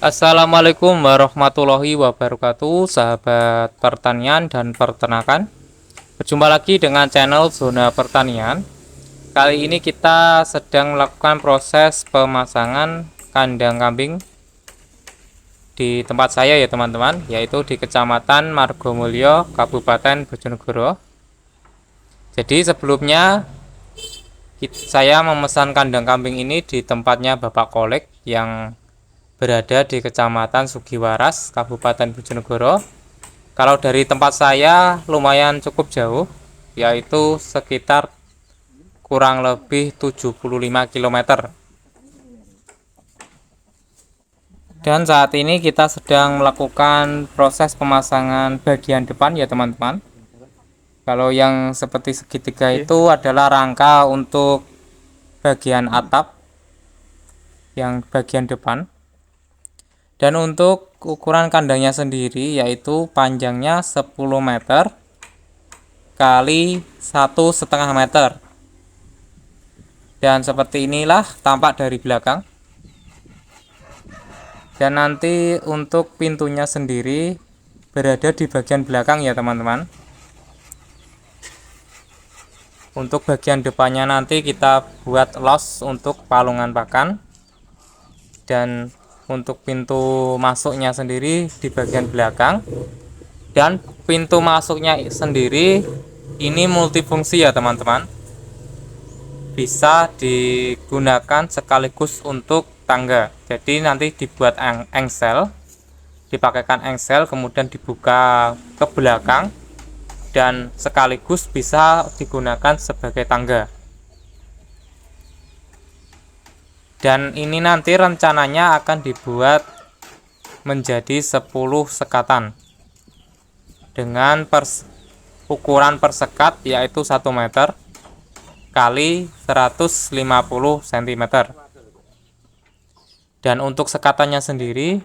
Assalamualaikum warahmatullahi wabarakatuh, sahabat pertanian dan peternakan. Berjumpa lagi dengan channel Zona Pertanian. Kali ini kita sedang melakukan proses pemasangan kandang kambing di tempat saya ya teman-teman, yaitu di Kecamatan Margomulyo, Kabupaten Bojonegoro. Jadi sebelumnya saya memesan kandang kambing ini di tempatnya Bapak Kolek yang berada di Kecamatan Sugiwaras, Kabupaten Bojonegoro. Kalau dari tempat saya lumayan cukup jauh, yaitu sekitar kurang lebih 75 km. Dan saat ini kita sedang melakukan proses pemasangan bagian depan ya teman-teman. Kalau yang seperti segitiga itu adalah rangka untuk bagian atap yang bagian depan. Dan untuk ukuran kandangnya sendiri yaitu panjangnya 10 meter kali 1,5 meter. Dan seperti inilah tampak dari belakang. Dan nanti untuk pintunya sendiri berada di bagian belakang ya teman-teman. Untuk bagian depannya nanti kita buat los untuk palungan pakan. Dan untuk pintu masuknya sendiri di bagian belakang, dan pintu masuknya sendiri ini multifungsi ya teman-teman, bisa digunakan sekaligus untuk tangga. Jadi nanti dibuat engsel, dipakaikan engsel, kemudian dibuka ke belakang dan sekaligus bisa digunakan sebagai tangga. Dan ini nanti rencananya akan dibuat menjadi 10 sekatan dengan ukuran per sekat yaitu 1 meter kali 150 cm. Dan untuk sekatannya sendiri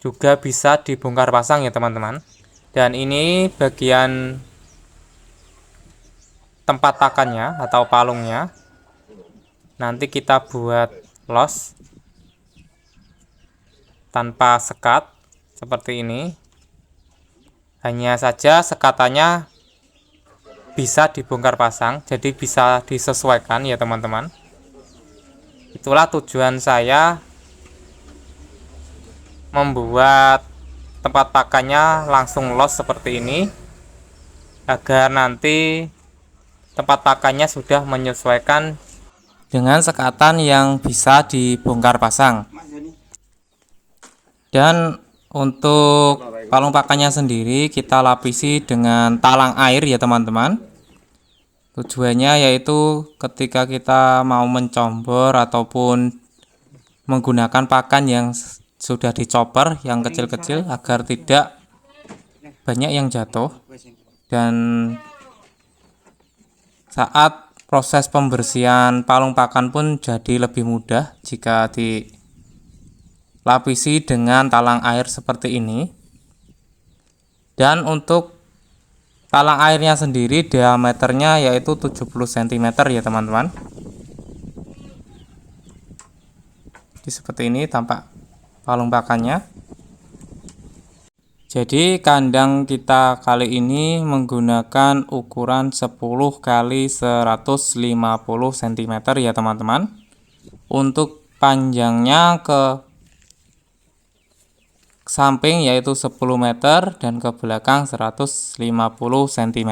juga bisa dibongkar pasang ya teman-teman. Dan ini bagian tempat pakannya atau palungnya. Nanti kita buat los tanpa sekat seperti ini. Hanya saja sekatannya bisa dibongkar pasang, jadi bisa disesuaikan ya teman-teman. Itulah tujuan saya membuat tempat pakannya langsung los seperti ini, agar nanti tempat pakannya sudah menyesuaikan dengan sekatan yang bisa dibongkar pasang. Dan untuk palung pakannya sendiri kita lapisi dengan talang air ya teman-teman. Tujuannya yaitu ketika kita mau mencombor ataupun menggunakan pakan yang sudah dicopper yang kecil-kecil agar tidak banyak yang jatuh, dan saat proses pembersihan palung pakan pun jadi lebih mudah jika dilapisi dengan talang air seperti ini. Dan untuk talang airnya sendiri diameternya yaitu 70 cm ya teman-teman. Jadi seperti ini tampak palung pakannya. Jadi kandang kita kali ini menggunakan ukuran 10 kali 150 cm ya teman-teman. Untuk panjangnya ke samping yaitu 10 meter dan ke belakang 150 cm.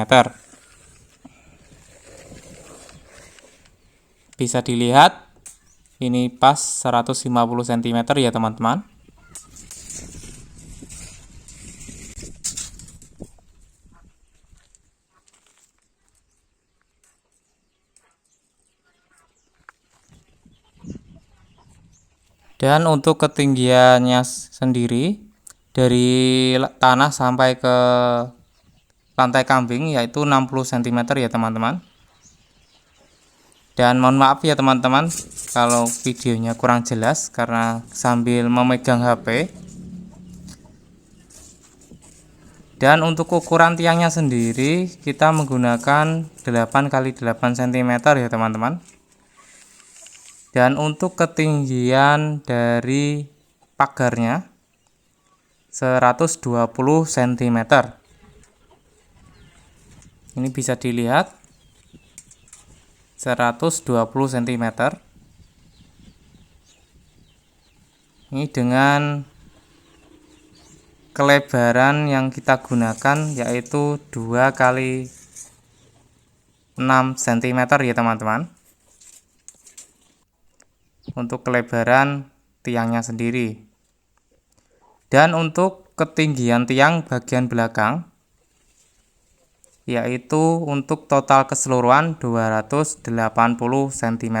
Bisa dilihat ini pas 150 cm ya teman-teman. Dan untuk ketinggiannya sendiri dari tanah sampai ke lantai kambing yaitu 60 cm ya teman-teman. Dan mohon maaf ya teman-teman kalau videonya kurang jelas karena sambil memegang HP. Dan untuk ukuran tiangnya sendiri kita menggunakan 8 kali 8 cm ya teman-teman. Dan untuk ketinggian dari pagarnya 120 cm. Ini bisa dilihat 120 cm. Ini dengan kelebaran yang kita gunakan yaitu 2 kali 6 cm ya teman-teman, untuk kelebaran tiangnya sendiri. Dan untuk ketinggian tiang bagian belakang yaitu untuk total keseluruhan 280 cm.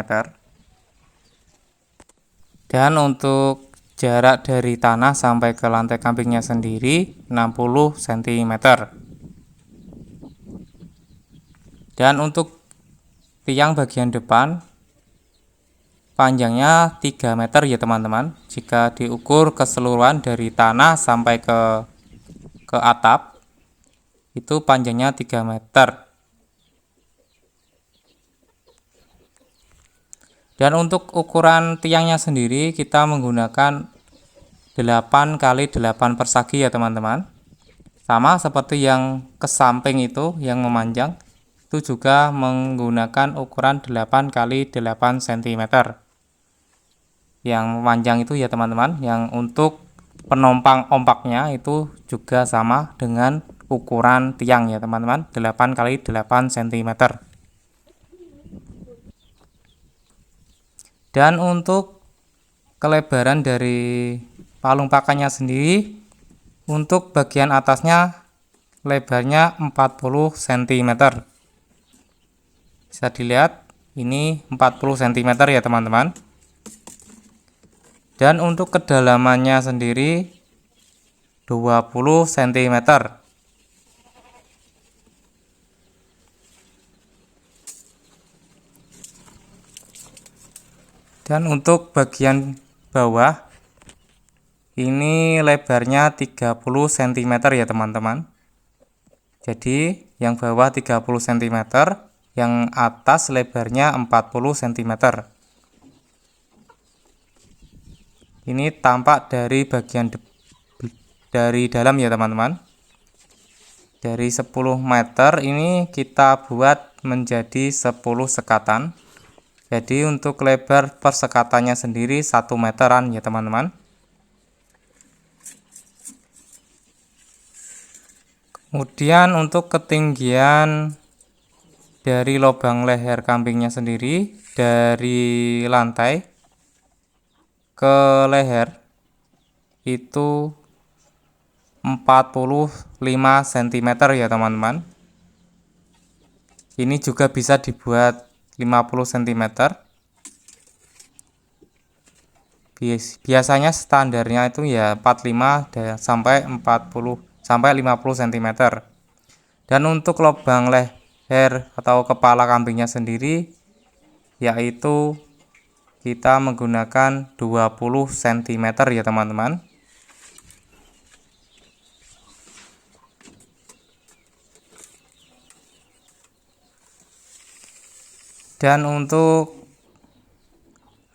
Dan untuk jarak dari tanah sampai ke lantai kambingnya sendiri 60 cm. Dan untuk tiang bagian depan panjangnya 3 meter ya teman-teman. Jika diukur keseluruhan dari tanah sampai ke atap, itu panjangnya 3 meter. Dan untuk ukuran tiangnya sendiri kita menggunakan 8 kali 8 persegi ya teman-teman. Sama seperti yang ke samping itu yang memanjang, itu juga menggunakan ukuran 8 kali 8 cm. Yang memanjang itu ya teman-teman, yang untuk penompang ompaknya itu juga sama dengan ukuran tiang ya teman-teman, 8 kali 8 cm. Dan untuk kelebaran dari palung pakannya sendiri, untuk bagian atasnya lebarnya 40 cm. Bisa dilihat ini 40 cm ya teman-teman. Dan untuk kedalamannya sendiri 20 cm. Dan untuk bagian bawah ini lebarnya 30 cm ya teman-teman. Jadi yang bawah 30 cm, yang atas lebarnya 40 cm. Ini tampak dari bagian dari dalam ya teman-teman. Dari 10 meter ini kita buat menjadi 10 sekatan. Jadi untuk lebar persekatannya sendiri 1 meteran ya teman-teman. Kemudian untuk ketinggian dari lubang leher kambingnya sendiri dari lantai ke leher itu 45 cm ya teman-teman. Ini juga bisa dibuat 50 cm. Biasanya standarnya itu ya 45 sampai 40 sampai 50 cm. Dan untuk lubang leher atau kepala kambingnya sendiri yaitu kita menggunakan 20 cm ya teman-teman. Dan untuk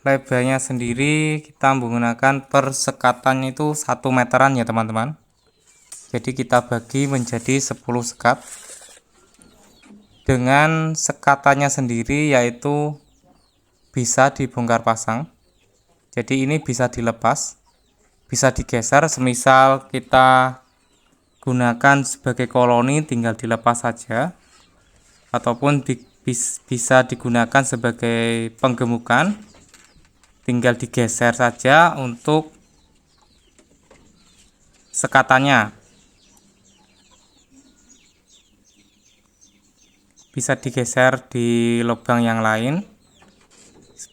lebarnya sendiri kita menggunakan persekatan itu 1 meteran ya teman-teman. Jadi kita bagi menjadi 10 sekat. Dengan sekatannya sendiri yaitu bisa dibongkar pasang. Jadi ini bisa dilepas, bisa digeser, semisal kita gunakan sebagai koloni tinggal dilepas saja, ataupun bisa digunakan sebagai penggemukan, tinggal digeser saja untuk sekatannya. Bisa digeser di lubang yang lain,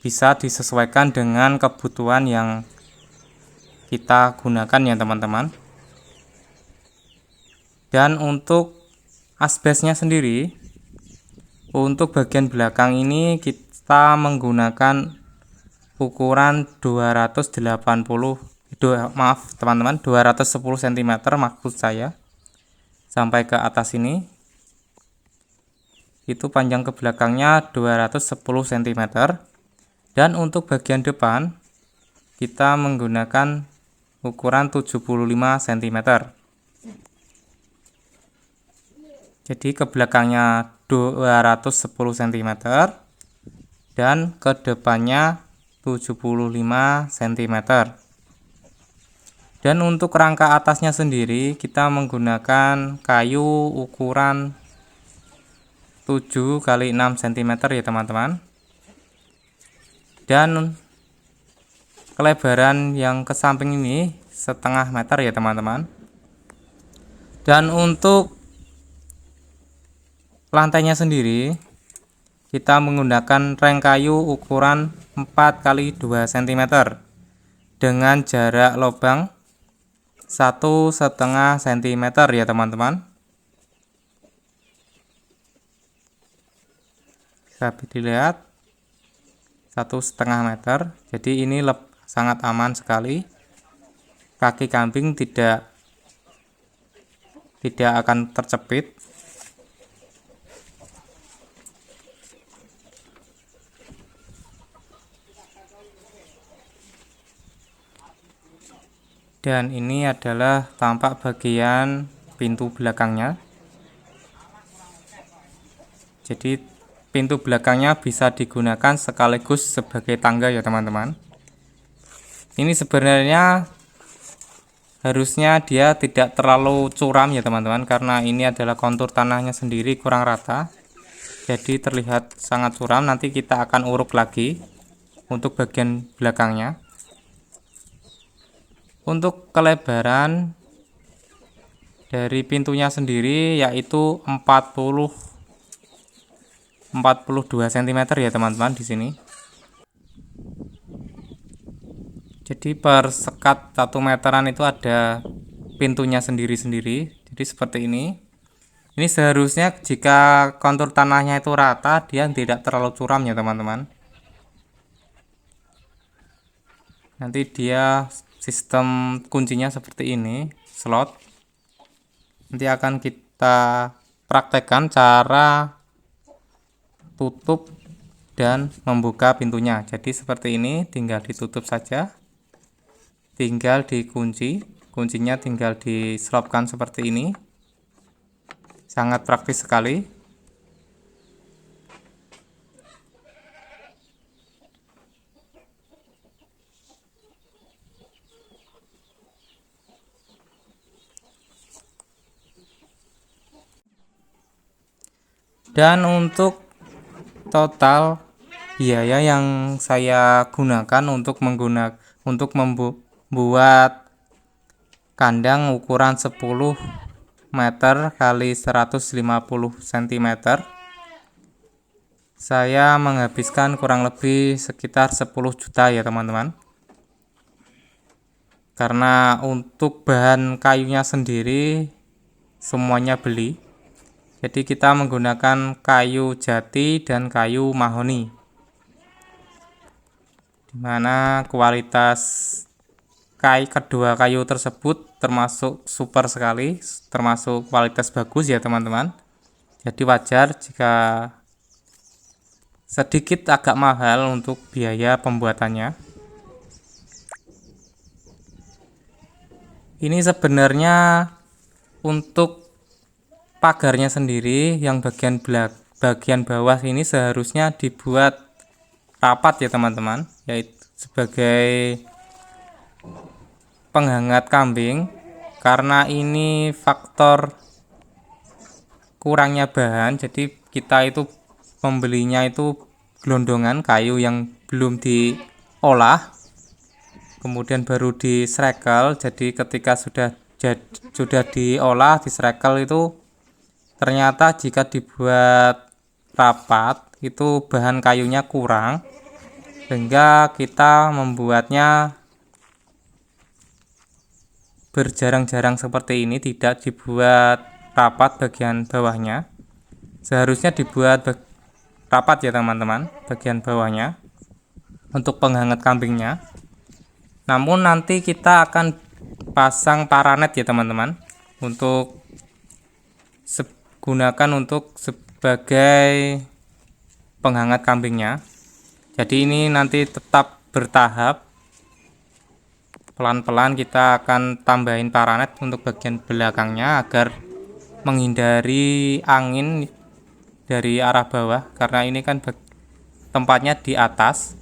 bisa disesuaikan dengan kebutuhan yang kita gunakan ya teman-teman. Dan untuk asbesnya sendiri, untuk bagian belakang ini kita menggunakan ukuran 210 cm maksud saya, sampai ke atas ini itu panjang ke belakangnya 210 cm. Dan untuk bagian depan kita menggunakan ukuran 75 cm. Jadi ke belakangnya 210 cm dan ke depannya 75 cm. Dan untuk rangka atasnya sendiri kita menggunakan kayu ukuran 7 x 6 cm ya teman-teman. Dan kelebaran yang ke samping ini setengah meter ya teman-teman. Dan untuk lantainya sendiri kita menggunakan reng kayu ukuran 4 x 2 cm dengan jarak lubang 1,5 cm ya teman-teman. Bisa dilihat 1,5 meter. Jadi ini sangat aman sekali. Kaki kambing tidak akan tercepit. Dan ini adalah tampak bagian pintu belakangnya. Jadi pintu belakangnya bisa digunakan sekaligus sebagai tangga ya teman-teman. Ini sebenarnya harusnya dia tidak terlalu curam ya teman-teman, karena ini adalah kontur tanahnya sendiri kurang rata. Jadi terlihat sangat curam. Nanti kita akan uruk lagi untuk bagian belakangnya. Untuk kelebaran dari pintunya sendiri yaitu 42 cm ya teman-teman di sini. Jadi per sekat 1 meteran itu ada pintunya sendiri-sendiri. Jadi seperti ini. Ini seharusnya jika kontur tanahnya itu rata, dia tidak terlalu curam ya teman-teman. Nanti dia sistem kuncinya seperti ini, slot. Nanti akan kita praktekkan cara tutup dan membuka pintunya. Jadi seperti ini, tinggal ditutup saja, tinggal dikunci, kuncinya tinggal diselopkan seperti ini. Sangat praktis sekali. Dan untuk total biaya yang saya gunakan untuk membuat kandang ukuran 10 meter kali 150 cm, saya menghabiskan kurang lebih sekitar 10 juta ya teman-teman. Karena untuk bahan kayunya sendiri semuanya beli. Jadi kita menggunakan kayu jati dan kayu mahoni, dimana kualitas kedua kayu tersebut termasuk super sekali, termasuk kualitas bagus ya teman-teman. Jadi wajar jika sedikit agak mahal untuk biaya pembuatannya. Ini sebenarnya untuk pagarnya sendiri yang bagian bawah ini seharusnya dibuat rapat ya teman-teman, yaitu sebagai penghangat kambing. Karena ini faktor kurangnya bahan, jadi kita itu membelinya itu gelondongan kayu yang belum diolah, kemudian baru disrekel. Jadi ketika sudah diolah, disrekel itu ternyata jika dibuat rapat itu bahan kayunya kurang, sehingga kita membuatnya berjarang-jarang seperti ini, tidak dibuat rapat bagian bawahnya. Seharusnya dibuat rapat ya teman-teman bagian bawahnya untuk penghangat kambingnya. Namun nanti kita akan pasang paranet ya teman-teman, untuk gunakan untuk sebagai penghangat kambingnya. Jadi ini nanti tetap bertahap. pelan-pelan kita akan tambahin paranet untuk bagian belakangnya agar menghindari angin dari arah bawah, karena ini kan tempatnya di atas.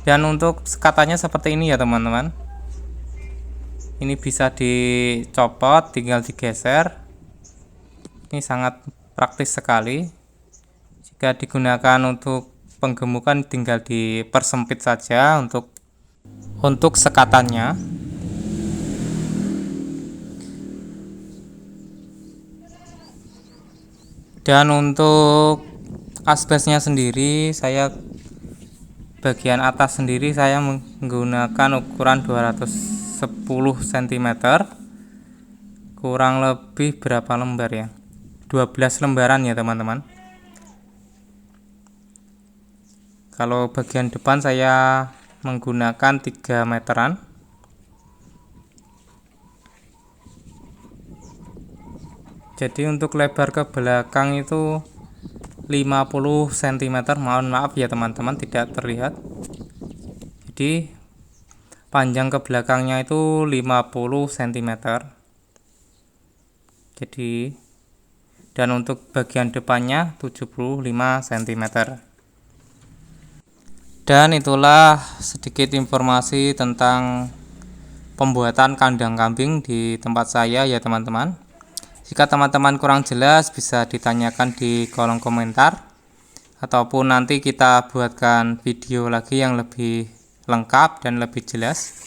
Dan untuk sekatannya seperti ini ya teman-teman, ini bisa dicopot, tinggal digeser. Ini sangat praktis sekali. Jika digunakan untuk penggemukan tinggal dipersempit saja untuk sekatannya. Dan untuk asbesnya sendiri, bagian atas sendiri saya menggunakan ukuran 210 cm, kurang lebih berapa lembar ya, 12 lembaran ya teman-teman. Kalau bagian depan saya menggunakan 3 meteran. Jadi untuk lebar ke belakang itu 50 cm, mohon maaf ya teman-teman tidak terlihat. Jadi panjang ke belakangnya itu 50 cm. Jadi, dan untuk bagian depannya 75 cm. Dan itulah sedikit informasi tentang pembuatan kandang kambing di tempat saya ya teman-teman. Jika teman-teman kurang jelas bisa ditanyakan di kolom komentar, ataupun nanti kita buatkan video lagi yang lebih lengkap dan lebih jelas.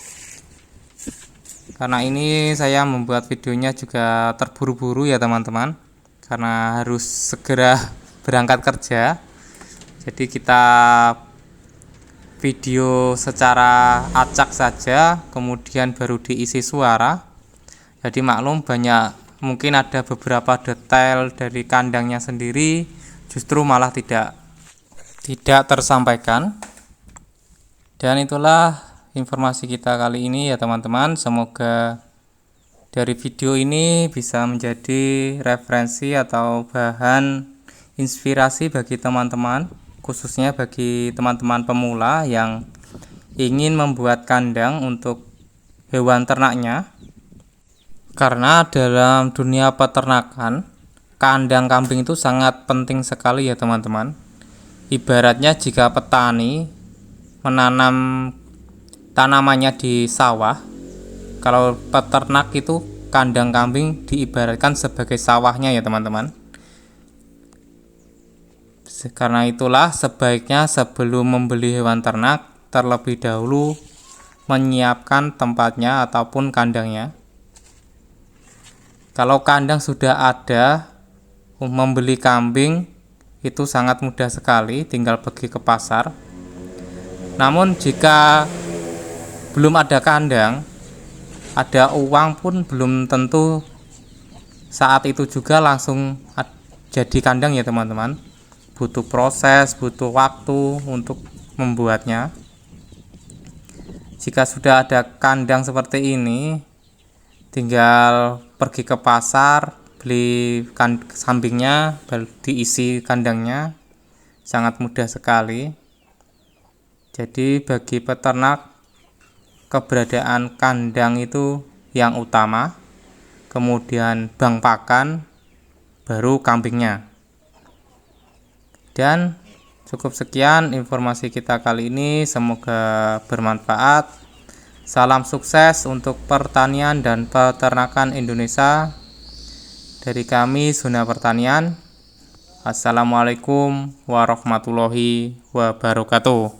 Karena ini saya membuat videonya juga terburu-buru ya teman-teman, karena harus segera berangkat kerja. Jadi kita video secara acak saja, kemudian baru diisi suara. Jadi maklum, mungkin ada beberapa detail dari kandangnya sendiri justru malah tidak tersampaikan. Dan itulah informasi kita kali ini ya teman-teman. Semoga dari video ini bisa menjadi referensi atau bahan inspirasi bagi teman-teman, khususnya bagi teman-teman pemula yang ingin membuat kandang untuk hewan ternaknya. Karena dalam dunia peternakan, kandang kambing itu sangat penting sekali ya teman-teman. Ibaratnya jika petani menanam tanamannya di sawah, kalau peternak itu kandang kambing diibaratkan sebagai sawahnya ya teman-teman. Karena itulah sebaiknya sebelum membeli hewan ternak, terlebih dahulu menyiapkan tempatnya ataupun kandangnya. Kalau kandang sudah ada, membeli kambing itu sangat mudah sekali, tinggal pergi ke pasar. Namun jika belum ada kandang, ada uang pun belum tentu saat itu juga langsung jadi kandang ya teman-teman. Butuh proses, butuh waktu untuk membuatnya. Jika sudah ada kandang seperti ini, tinggal pergi ke pasar, beli kambingnya, diisi kandangnya, sangat mudah sekali. Jadi bagi peternak, keberadaan kandang itu yang utama, kemudian bank pakan, baru kambingnya. Dan cukup sekian informasi kita kali ini, semoga bermanfaat. Salam sukses untuk pertanian dan peternakan Indonesia dari kami Zona Pertanian. Assalamualaikum warahmatullahi wabarakatuh.